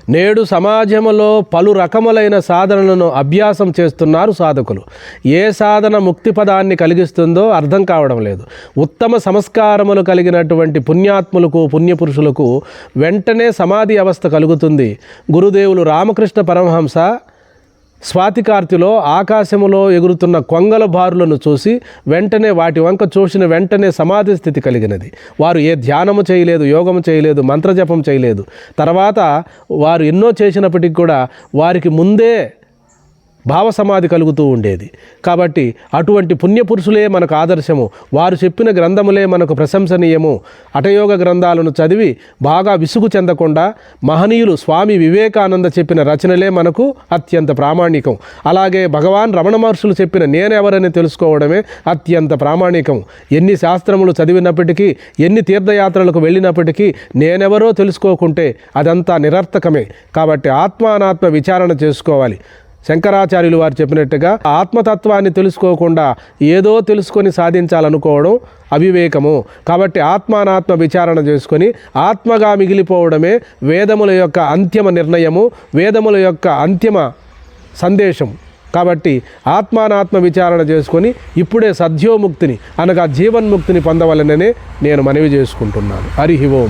నేడు సమాజంలో పలు రకములైన సాధనలను అభ్యాసం చేస్తున్నారు సాధకులు. ఏ సాధన ముక్తి పదాన్ని కలిగిస్తుందో అర్థం కావడం లేదు. ఉత్తమ సంస్కారములు కలిగినటువంటి పుణ్యాత్ములకు పుణ్యపురుషులకు వెంటనే సమాధి అవస్థ కలుగుతుంది. గురుదేవులు రామకృష్ణ పరమహంస స్వాతికార్తిలో ఆకాశములో ఎగురుతున్న కొంగల బారులను చూసి వెంటనే వాటి వంక చూసిన వెంటనే సమాధి స్థితి కలిగినది. వారు ఏ ధ్యానము చేయలేదు, యోగము చేయలేదు, మంత్రజపం చేయలేదు. తర్వాత వారు ఎన్నో చేసినప్పటికీ కూడా వారికి ముందే భావసమాధి కలుగుతూ ఉండేది. కాబట్టి అటువంటి పుణ్యపురుషులే మనకు ఆదర్శము. వారు చెప్పిన గ్రంథములే మనకు ప్రశంసనీయము. హఠయోగ గ్రంథాలను చదివి బాగా విసుగు చెందకుండా మహనీయులు స్వామి వివేకానంద చెప్పిన రచనలే మనకు అత్యంత ప్రామాణికం. అలాగే భగవాన్ రమణ మహర్షులు చెప్పిన నేనెవరని తెలుసుకోవడమే అత్యంత ప్రామాణికం. ఎన్ని శాస్త్రములు చదివినప్పటికీ, ఎన్ని తీర్థయాత్రలకు వెళ్ళినప్పటికీ నేనెవరో తెలుసుకోకుంటే అదంతా నిరర్థకమే. కాబట్టి ఆత్మానాత్మ విచారణ చేసుకోవాలి. శంకరాచార్యులు వారు చెప్పినట్టుగా ఆత్మతత్వాన్ని తెలుసుకోకుండా ఏదో తెలుసుకొని సాధించాలనుకోవడం అవివేకము. కాబట్టి ఆత్మానాత్మ విచారణ చేసుకొని ఆత్మగా మిగిలిపోవడమే వేదముల యొక్క అంతిమ నిర్ణయము, వేదముల యొక్క అంతిమ సందేశం. కాబట్టి ఆత్మానాత్మ విచారణ చేసుకొని ఇప్పుడే సద్యోముక్తిని అనగా జీవన్ముక్తిని పొందవలననే నేను మనవి చేసుకుంటున్నాను. హరి ఓం.